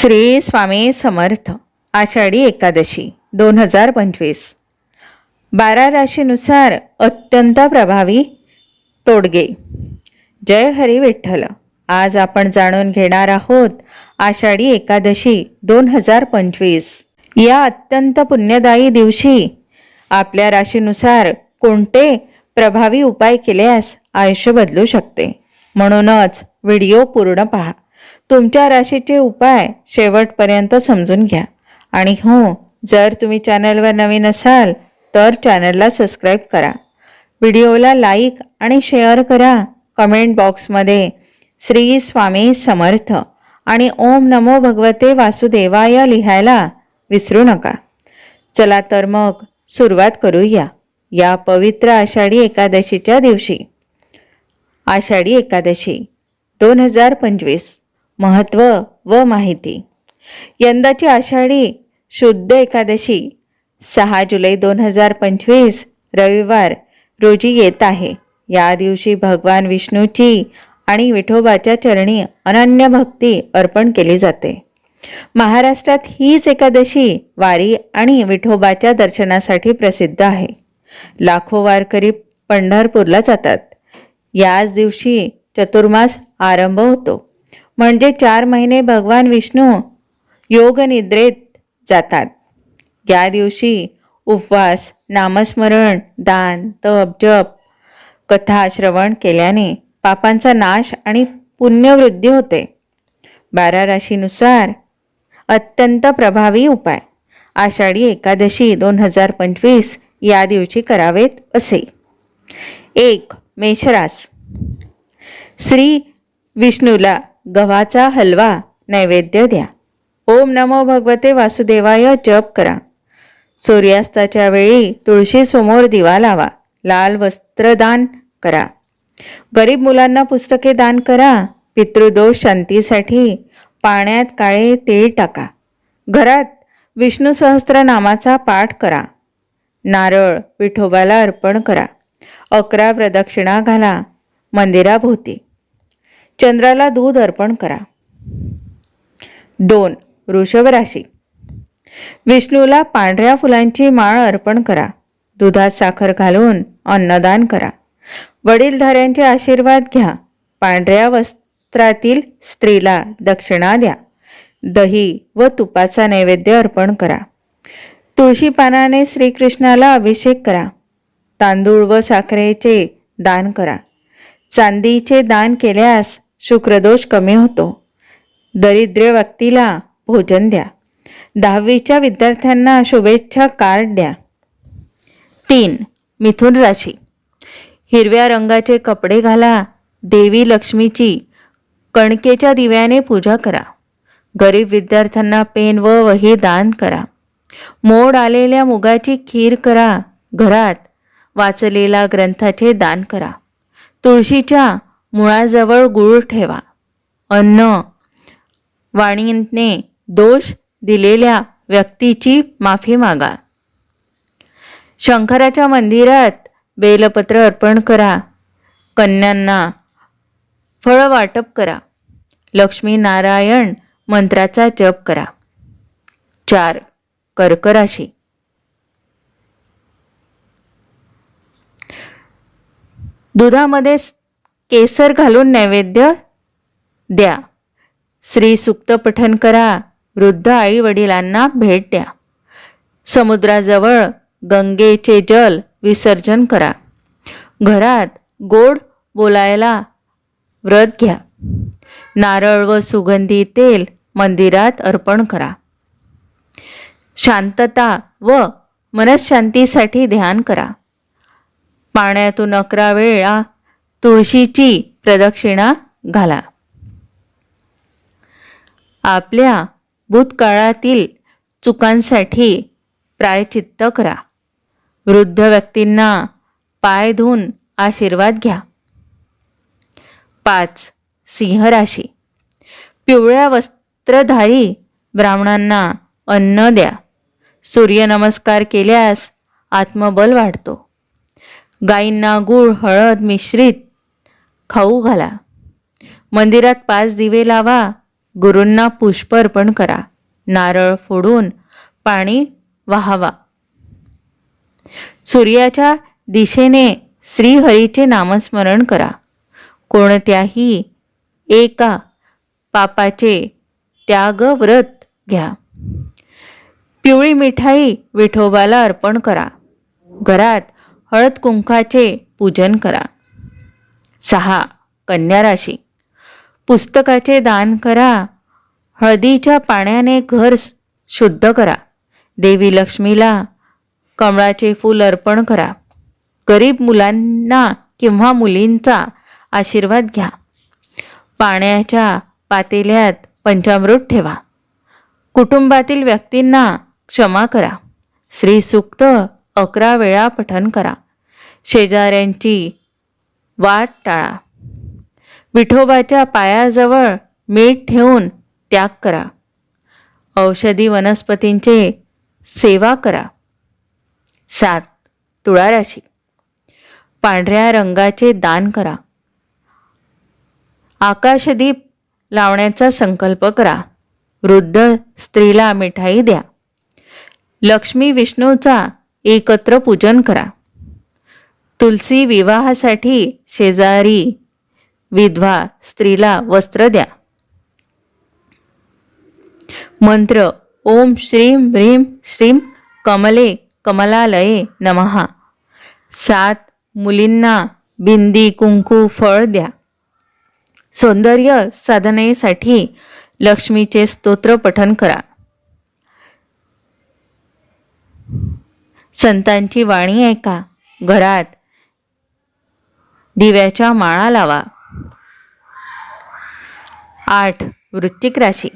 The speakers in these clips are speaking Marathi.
श्री स्वामी समर्थ. आषाढी एकादशी 2025. 12 राशीनुसार अत्यंत प्रभावी तोडगे. जय हरी विठ्ठल. आज आपण जाणून घेणार आहोत आषाढी एकादशी 2025 या अत्यंत पुण्यदायी दिवशी आपल्या राशीनुसार कोणते प्रभावी उपाय केल्यास आयुष्य बदलू शकते. म्हणूनच व्हिडिओ पूर्ण पहा. तुमच्या राशीचे उपाय शेवटपर्यंत समजून घ्या. आणि हो, जर तुम्ही चॅनलवर नवीन असाल तर चॅनलला सबस्क्राईब करा. व्हिडिओला लाईक आणि शेअर करा. कमेंट बॉक्समध्ये श्री स्वामी समर्थ आणि ओम नमो भगवते वासुदेवाय लिहायला विसरू नका. चला तर मग सुरुवात करूया या पवित्र आषाढी एकादशीच्या दिवशी. आषाढी एकादशी 2025. महत्त्व व माहिती. यंदाची आषाढी शुद्ध एकादशी 6 जुलै 2025 रविवार रोजी येत आहे. या दिवशी भगवान विष्णूची आणि विठोबाच्या चरणी अनन्य भक्ती अर्पण केली जाते. महाराष्ट्रात हीच एकादशी वारी आणि विठोबाच्या दर्शनासाठी प्रसिद्ध आहे. लाखो वारकरी पंढरपूरला जातात. याच दिवशी चतुर्मास आरंभ होतो. म्हणजे 4 महिने भगवान विष्णू योग निद्रेत जातात. या दिवशी उपवास, नामस्मरण, दान, तप, जप, कथा श्रवण केल्याने पापांचा नाश आणि पुण्यवृद्धी होते. 12 राशीनुसार अत्यंत प्रभावी उपाय. आषाढी एकादशी 2025 या दिवशी करावेत असे. 1. मेषरास. श्री विष्णूला गव्हाचा हलवा नैवेद्य द्या. ओम नमो भगवते वासुदेवाय जप करा. सूर्यास्ताच्या वेळी तुळशी समोर दिवा लावा. लाल वस्त्र दान करा. गरीब मुलांना पुस्तके दान करा. पितृदोष शांतीसाठी पाण्यात काळे तीळ टाका. घरात विष्णू सहस्त्रनामाचा पाठ करा. नारळ विठोबाला अर्पण करा. 11 प्रदक्षिणा घाला मंदिराभोवती. चंद्राला दूध अर्पण करा. 2. वृषभ राशी. विष्णूला पांढऱ्या फुलांची माळ अर्पण करा. दुधात साखर घालून अन्नदान करा. वडीलधाऱ्यांचे आशीर्वाद घ्या. पांढऱ्या वस्त्रातील स्त्रीला दक्षिणा द्या. दही व तुपाचा नैवेद्य अर्पण करा. तुळशी पानाने श्रीकृष्णाला अभिषेक करा. तांदूळ व साखरेचे दान करा. चांदीचे दान केल्यास शुक्रदोष कमी होतो. दरिद्र व्यक्तीला भोजन द्या. 10वीच्या विद्यार्थ्यांना शुभेच्छा कार्ड द्या. 3. मिथुन राशी. हिरव्या रंगाचे कपडे घाला. देवी लक्ष्मीची कणकेच्या दिव्याने पूजा करा. गरीब विद्यार्थ्यांना पेन व वही दान करा. मोड आलेल्या मुगाची खीर करा. घरात वाचलेला ग्रंथाचे दान करा. तुळशीच्या मुळाजवळ गूळ ठेवा. अन्न वाणीने दोष दिलेल्या व्यक्तीची माफी मागा. शंकराच्या मंदिरात बेलपत्र अर्पण करा. कन्यांना फळ वाटप करा. लक्ष्मी नारायण मंत्राचा जप करा. 4. कर्क राशी. दुधामध्ये केसर घालून नैवेद्य द्या. श्री सूक्त पठण करा. वृद्ध आई वडिलांना भेट द्या. समुद्राजवळ गंगेचे जल विसर्जन करा. घरात गोड बोलायला व्रत घ्या. नारळ व सुगंधी तेल मंदिरात अर्पण करा. शांतता व मनःशांतीसाठी ध्यान करा. पाण्यातून 11 वेळा तुळशीची प्रदक्षिणा घाला. आपल्या भूतकाळातील चुकांसाठी प्रायश्चित्त करा. वृद्ध व्यक्तींना पाय धुवून आशीर्वाद घ्या. 5. सिंह राशी. पिवळ्या वस्त्रधारी ब्राह्मणांना अन्न द्या. सूर्यनमस्कार केल्यास आत्मबल वाढतो. गायींना गूळ हळद मिश्रित खाऊ घाला. मंदिरात 5 दिवे लावा. गुरूंना पुष्प अर्पण करा. नारळ फोडून पाणी वाहावा. सूर्याच्या दिशेने श्रीहरीचे नामस्मरण करा. कोणत्याही एका पापाचे त्याग व्रत घ्या. पिवळी मिठाई विठोबाला अर्पण करा. घरात हळद कुंकाचे पूजन करा. 6. कन्या राशी. पुस्तकाचे दान करा. हळदीच्या पाण्याने घर शुद्ध करा. देवी लक्ष्मीला कमळाचे फूल अर्पण करा. गरीब मुलांना किंवा मुलींचा आशीर्वाद घ्या. पाण्याच्या पातेल्यात पंचामृत ठेवा. कुटुंबातील व्यक्तींना क्षमा करा. श्रीसूक्त 11 वेळा पठण करा. शेजाऱ्यांची वाट टाळा. विठोबाच्या पायाजवळ मीठ ठेवून त्याग करा. औषधी वनस्पतींचे सेवा करा. 7. तुळा राशी. पांढऱ्या रंगाचे दान करा. आकाशदीप लावण्याचा संकल्प करा. वृद्ध स्त्रीला मिठाई द्या. लक्ष्मी विष्णूचा एकत्र पूजन करा. तुलसी विवाहासाठी शेजारी विधवा स्त्रीला वस्त्र द्या. मंत्र ओम श्रीं ह्रीं श्रीं कमले कमलालये नमः. 7 मुलींना बिंदी कुंकू फळ द्या. सौंदर्य साधनेसाठी लक्ष्मीचे स्तोत्र पठण करा. संतांची वाणी ऐका. घरात दिव्याच्या माळा लावा. 8. वृश्चिक राशी.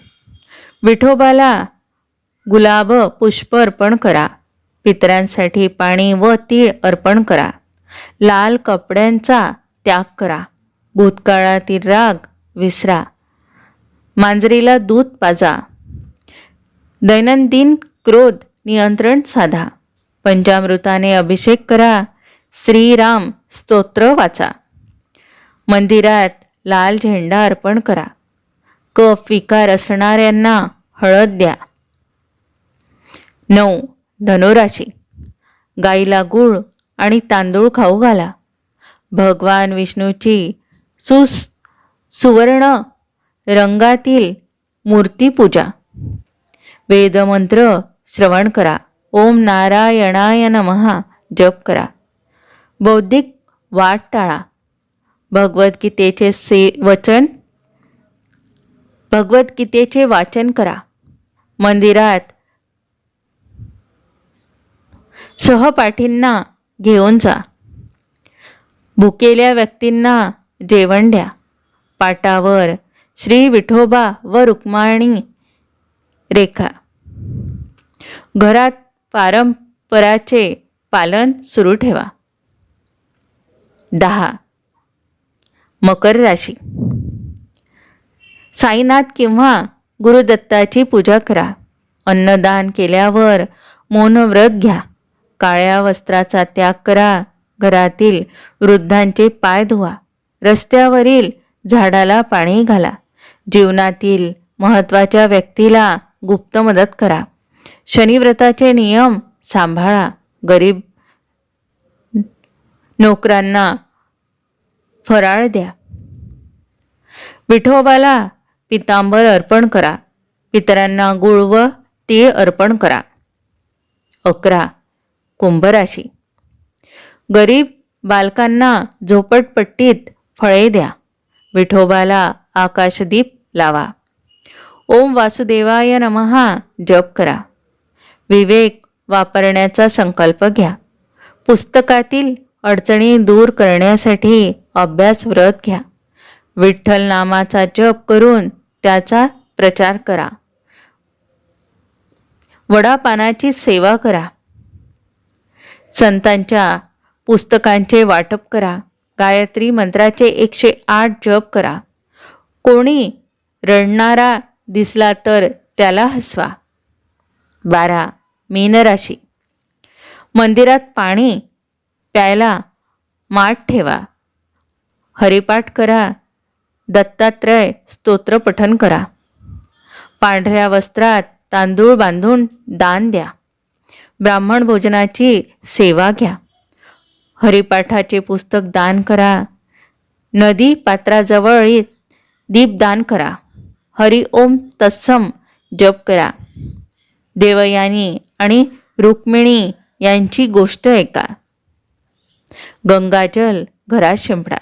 विठोबाला गुलाब पुष्प अर्पण करा. पितरांसाठी पाणी व तीळ अर्पण करा. लाल कपड्यांचा त्याग करा. भूतकाळातील राग विसरा. मांजरीला दूध पाजा. दैनंदिन क्रोध नियंत्रण साधा. पंचामृताने अभिषेक करा. श्रीराम स्तोत्र वाचा. मंदिरात लाल झेंडा अर्पण करा. कफ विकार असणाऱ्यांना हळद द्या. 9. धनुराशी. गाईला गूळ आणि तांदूळ खाऊ घाला. भगवान विष्णूची सुवर्ण रंगातील मूर्ती पूजा. वेदमंत्र श्रवण करा. ओम नारायणाय नमः जप करा. बौद्धिक वाट टाळा. भगवद्गीतेचे वाचन करा. मंदिरात सहपाठींना घेऊन जा. भुकेल्या व्यक्तींना जेवण द्या. पाटावर श्री विठोबा व रुक्माणी रेखा. घरात परंपराचे पालन सुरू ठेवा. 10. मकर राशी. साईनाथ किंवा गुरुदत्ताची पूजा करा. अन्नदान केल्यावर मौन व्रत घ्या. काळ्या वस्त्राचा त्याग करा. घरातील वृद्धांचे पाय धुवा. रस्त्यावरील झाडाला पाणी घाला. जीवनातील महत्त्वाच्या व्यक्तीला गुप्त मदत करा. शनिव्रताचे नियम सांभाळा. गरीब नोकरांना फराळ द्या. विठोबाला पितांबर अर्पण करा. पितरांना गुळ व तीळ अर्पण करा. 11. कुंभ राशी. गरीब बालकांना झोपडपट्टीत फळे द्या. विठोबाला आकाशदीप लावा. ओम वासुदेवाय नमः जप करा. विवेक वापरण्याचा संकल्प घ्या. पुस्तकातील अडचणी दूर करण्यासाठी अभ्यास व्रत घ्या. विठ्ठल नामाचा जप करून त्याचा प्रचार करा. वडापानाची सेवा करा. संतांच्या पुस्तकांचे वाटप करा. गायत्री मंत्राचे 108 जप करा. कोणी रडणारा दिसला तर त्याला हसवा. 12. मीन राशी. मंदिरात पाणी प्यायला माठ ठेवा. हरिपाठ करा. दत्तात्रय स्तोत्र पठन करा. पांढऱ्या वस्त्रात तांदूळ बांधून दान द्या. ब्राह्मण भोजनाची सेवा घ्या. हरिपाठाचे पुस्तक दान करा. नदी पात्राजवळ दीपदान करा. हरि ओम तत्सम जप करा. देवयानी आणि रुक्मिणी यांची गोष्ट ऐका. गंगाजल घरात शिंपडा.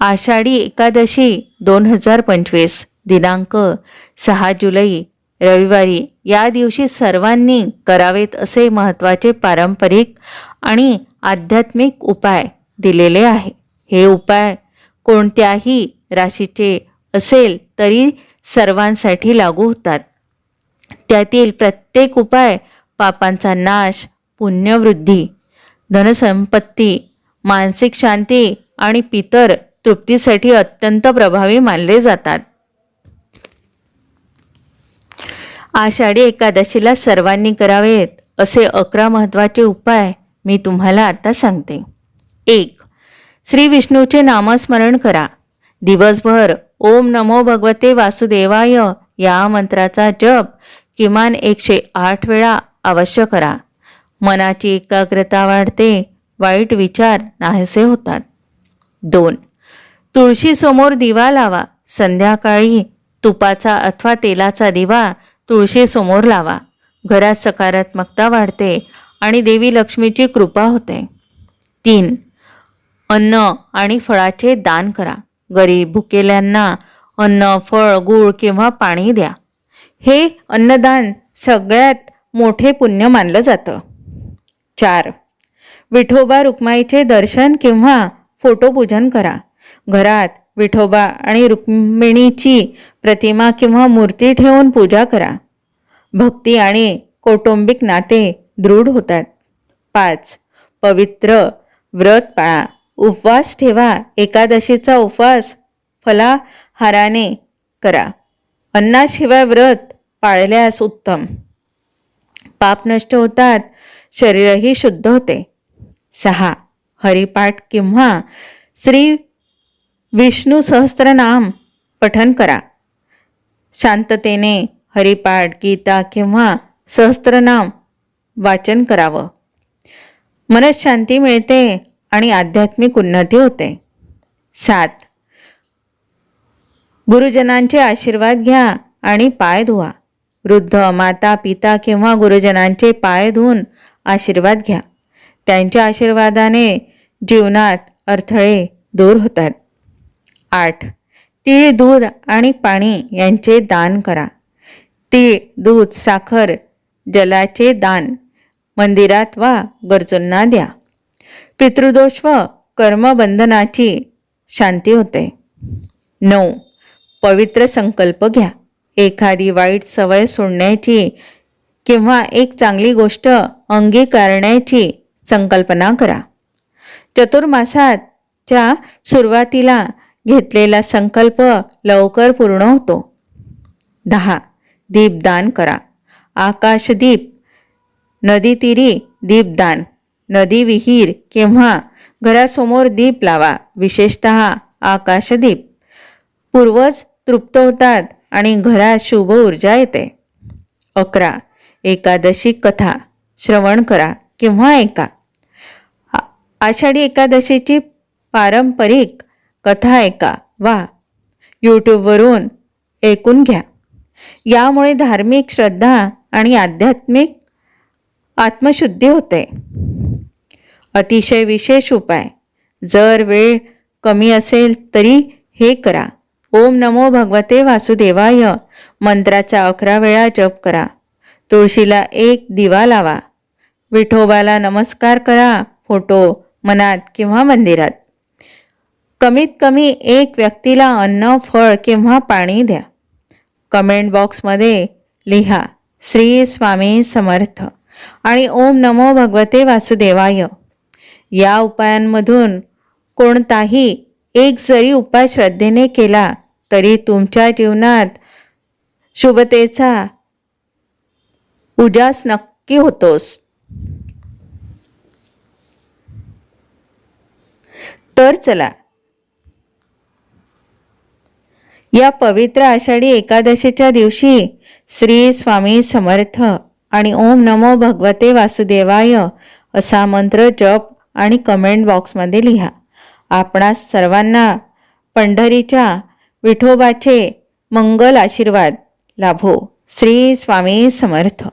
आषाढी एकादशी 2025 दिनांक 6 जुलै रविवारी या दिवशी सर्वांनी करावेत असे महत्त्वाचे पारंपरिक आणि आध्यात्मिक उपाय दिलेले आहे. हे उपाय कोणत्याही राशीचे असेल तरी सर्वांसाठी लागू होतात. त्यातील प्रत्येक उपाय पापांचा नाश, पुण्यवृद्धी, धनसंपत्ती, मानसिक शांती आणि पितर तृप्तीसाठी अत्यंत प्रभावी मानले जातात. आषाढी एकादशीला सर्वांनी करावेत असे 11 महत्त्वाचे उपाय मी तुम्हाला आता सांगते. 1. श्री विष्णूचे नामस्मरण करा. दिवसभर ओम नमो भगवते वासुदेवाय या मंत्राचा जप किमान 108 वेळा अवश्य करा. मनाची एकाग्रता वाढते, वाईट विचार नाहीसे होतात. 2. तुळशीसमोर दिवा लावा. संध्याकाळी तुपाचा अथवा तेलाचा दिवा तुळशीसमोर लावा. घरात सकारात्मकता वाढते आणि देवी लक्ष्मीची कृपा होते. 3. अन्न आणि फळाचे दान करा. गरीब भुकेल्यांना अन्न, फळ, गूळ किंवा पाणी द्या. हे अन्नदान सगळ्यात मोठे पुण्य मानलं जातं. 4. विठोबा रुक्माईचे दर्शन किंवा फोटोपूजन करा. घरात विठोबा आणि रुक्मिणीची प्रतिमा किंवा मूर्ती ठेवून पूजा करा. भक्ती आणि कौटुंबिक नाते दृढ होतात. 5. पवित्र व्रत पाळा. उपवास ठेवा. एकादशीचा उपवास फलाहाराने करा. अन्नाशिवाय व्रत पाळल्यास उत्तम. पाप नष्ट होतात, शरीरही शुद्ध होते. 6. हरिपाठ किंवा श्री विष्णू सहस्त्रनाम पठन करा. शांततेने हरिपाठ, गीता किंवा सहस्त्रनाम वाचन करावं. मनशांती मिळते आणि आध्यात्मिक उन्नती होते. 7. गुरुजनांचे आशीर्वाद घ्या आणि पाय धुवा. वृद्ध माता, पिता किंवा गुरुजनांचे पाय धुवून आशीर्वाद घ्या. त्यांच्या आशीर्वादाने जीवनात अडथळे दूर होतात. 8. तीळ, दूध आणि पाणी यांचे दान करा. तीळ, दूध, साखर, जलाचे दान मंदिरात वा गरजूंना द्या. पितृदोष व कर्मबंधनाची शांती होते. 9. पवित्र संकल्प घ्या. एखादी वाईट सवय सोडण्याची किंवा एक चांगली गोष्ट अंगीकारण्याची संकल्पना करा. चतुर्मासाच्या सुरुवातीला घेतलेला संकल्प लवकर पूर्ण होतो. 10. दीपदान करा. आकाशदीप, नदीतीरी दीपदान, नदी, विहीर किंवा घरासमोर दीप लावा. विशेषतः आकाशदीप. पूर्वज तृप्त होतात आणि घरात शुभ ऊर्जा येते. 11. एकादशी कथा श्रवण करा किंवा ऐका. आषाढी एकादशीची पारंपरिक कथा ऐका वा यूट्यूबवरून ऐकून घ्या. यामुळे धार्मिक श्रद्धा आणि आध्यात्मिक आत्मशुद्धी होते. अतिशय विशेष उपाय. जर वेळ कमी असेल तरी हे करा. ओम नमो भगवते वासुदेवाय मंत्राचा 11 वेळा जप करा. तुळशीला एक दिवा लावा. विठोबाला नमस्कार करा. फोटो मनात किंवा मंदिरात. कमीत कमी एक व्यक्तीला अन्न, फळ किंवा पाणी द्या. कमेंट बॉक्समध्ये लिहा श्री स्वामी समर्थ आणि ओम नमो भगवते वासुदेवाय. या उपायांमधून कोणताही एक जरी उपाय श्रद्धेने केला तरी तुमच्या जीवनात शुभतेचा उजास नक्की होतोस. तर चला या पवित्र आषाढी एकादशीच्या दिवशी श्री स्वामी समर्थ आणि ओम नमो भगवते वासुदेवाय असा मंत्र जप आणि कमेंट बॉक्समध्ये लिहा. आपणास सर्वांना पंढरीच्या विठोबाचे मंगल आशीर्वाद लाभो. श्री स्वामी समर्थ.